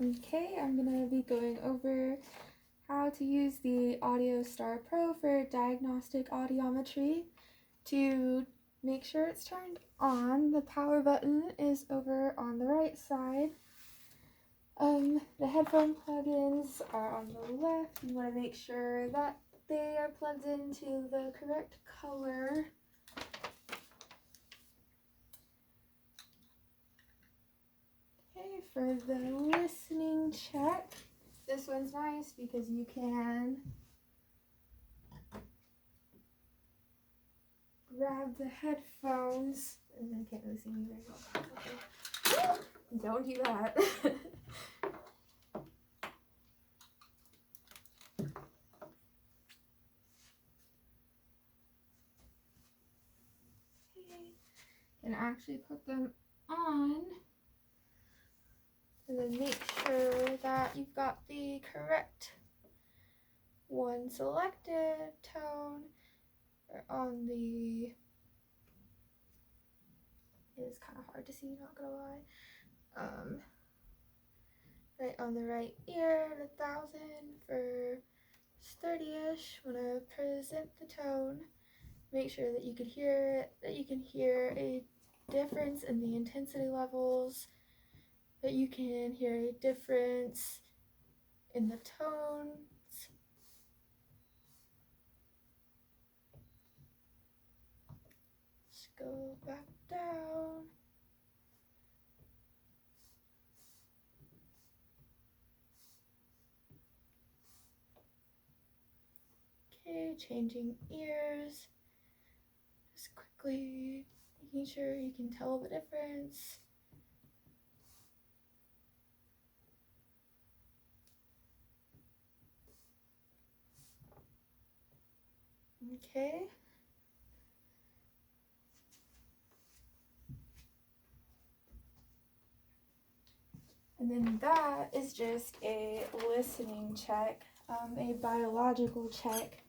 Okay, I'm going to be going over how to use the Audiostar Pro for diagnostic audiometry. To make sure it's turned on, the power button is over on the right side. The headphone plugins are on the left. You want to make sure that they are plugged into the correct color. Okay, for the listening check, this one's nice because you can grab the headphones, and I can't really see me very well. Okay. Don't do that. Okay. And actually put them on, and then make sure that you've got the correct one selected tone or on the. It is kind of hard to see, not gonna lie. Right on the right ear, 1,000 for 30-ish. When I present the tone, make sure that you can hear it, that you can hear a difference in the intensity levels, that you can hear a difference in the tones. Let's go back down. Okay, changing ears. Just quickly making sure you can tell the difference. Okay. And then that is just a listening check. A biological check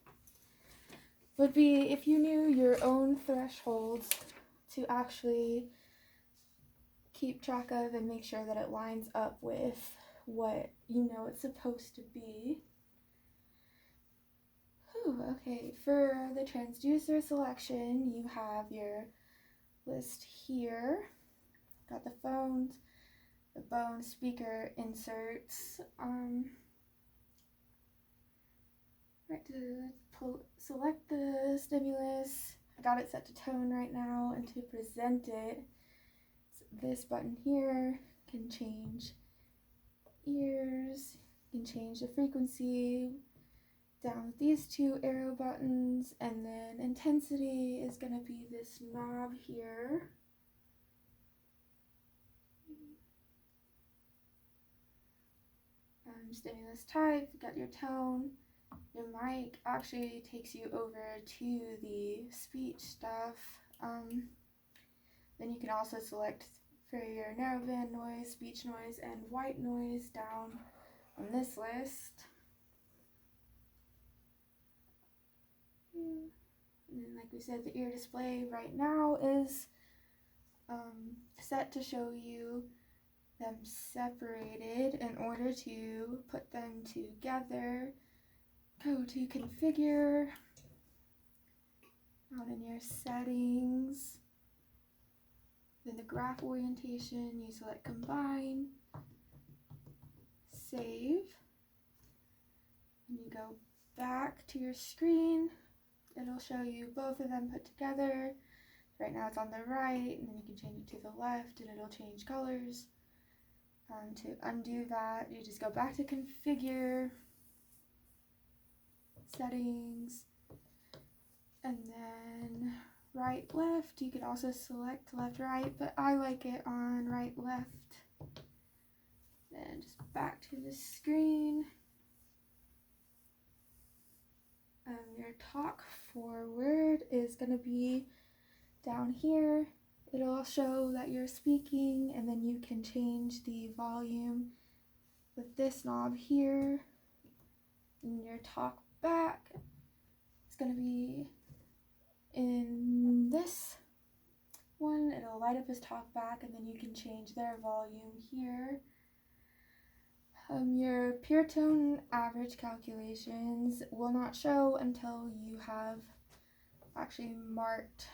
would be if you knew your own thresholds to actually keep track of and make sure that it lines up with what you know it's supposed to be. Okay, for the transducer selection, you have your list here. Got the phones, the bone speaker inserts. Right, to select the stimulus, I got it set to tone right now, and to present it, this button here can change ears, can change the frequency down with these two arrow buttons, and then intensity is going to be this knob here. Stimulus type, got your tone. Your mic actually takes you over to the speech stuff. Then you can also select for your narrowband noise, speech noise, and white noise down on this list. And then, like we said, the ear display right now is set to show you them separated. In order to put them together, go to configure, out in your settings, then the graph orientation, you select combine, save, and you go back to your screen. It'll show you both of them put together. Right now it's on the right, and then you can change it to the left and it'll change colors. To undo that, you just go back to configure, settings, and then right left. You could also select left right, but I like it on right left. Then just back to the screen. Your talk forward is going to be down here. It'll show that you're speaking, and then you can change the volume with this knob here. And your talk back is going to be in this one. It'll light up his talk back, and then you can change their volume here. Your pure tone average calculations will not show until you have actually marked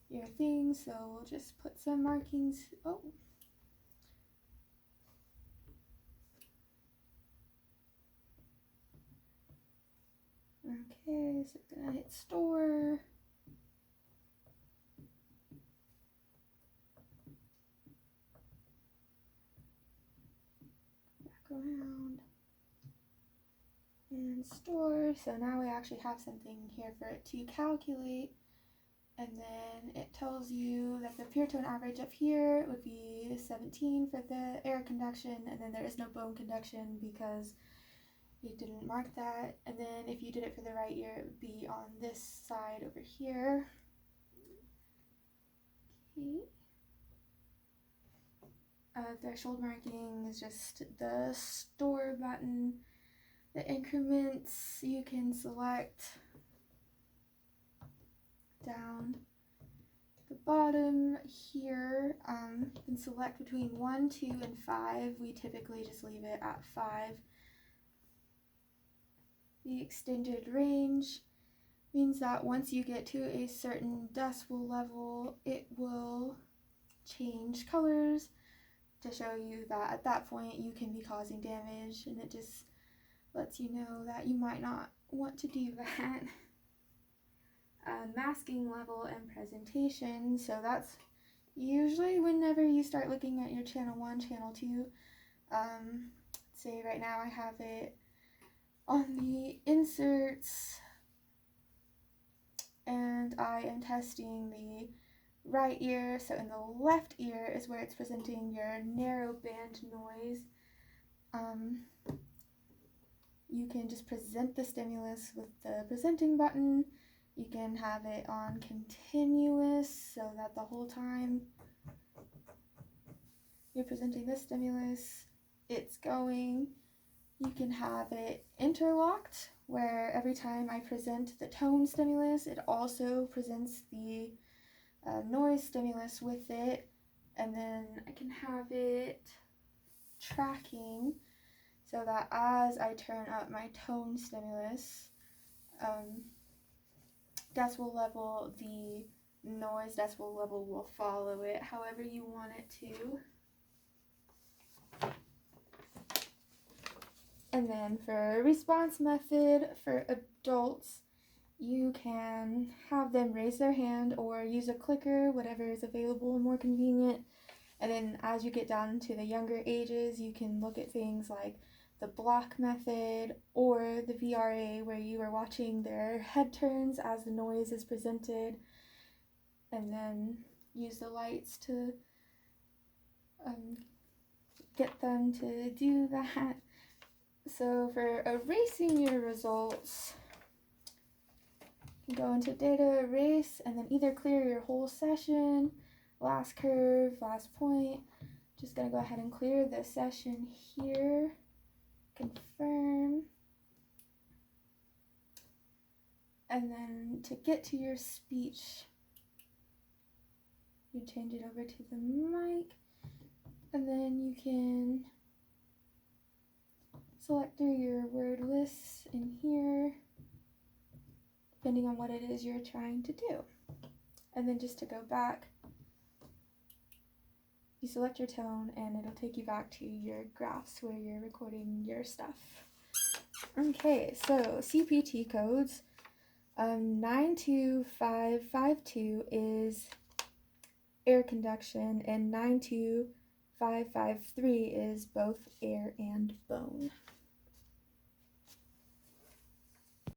your thing, so we'll just put some markings. Oh. Okay, so we're gonna hit store. Back around. And store. So now we actually have something here for it to calculate. And then it tells you that the pure tone average up here would be 17 for the air conduction, and then there is no bone conduction because you didn't mark that. And then if you did it for the right ear, it would be on this side over here. Okay. Threshold marking is just the store button. The increments you can select down the bottom here. You can select between 1, 2, and 5. We typically just leave it at 5. The extended range means that once you get to a certain decibel level, it will change colors to show you that at that point you can be causing damage, and it just lets you know that you might not want to do that. Masking level and presentation, so that's usually whenever you start looking at your channel 1, channel 2. Say right now I have it on the inserts, and I am testing the right ear, so in the left ear is where it's presenting your narrow band noise. You can just present the stimulus with the presenting button. You can have it on continuous so that the whole time you're presenting this stimulus, it's going. You can have it interlocked, where every time I present the tone stimulus, it also presents the noise stimulus with it. And then I can have it tracking so that as I turn up my tone stimulus, decibel level, the noise decibel level will follow it however you want it to. And then for response method for adults, you can have them raise their hand or use a clicker, whatever is available and more convenient. And then as you get down to the younger ages, you can look at things like the block method or the VRA, where you are watching their head turns as the noise is presented, and then use the lights to get them to do that. So for erasing your results, you can go into data, erase, and then either clear your whole session, last curve, last point. Just gonna go ahead and clear the session here, confirm. And then to get to your speech, you change it over to the mic, and then you can select through your word lists in here, depending on what it is you're trying to do. And then just to go back, you select your tone and it'll take you back to your graphs where you're recording your stuff. Okay, so CPT codes. 92552 is air conduction, and 92553 is both air and bone.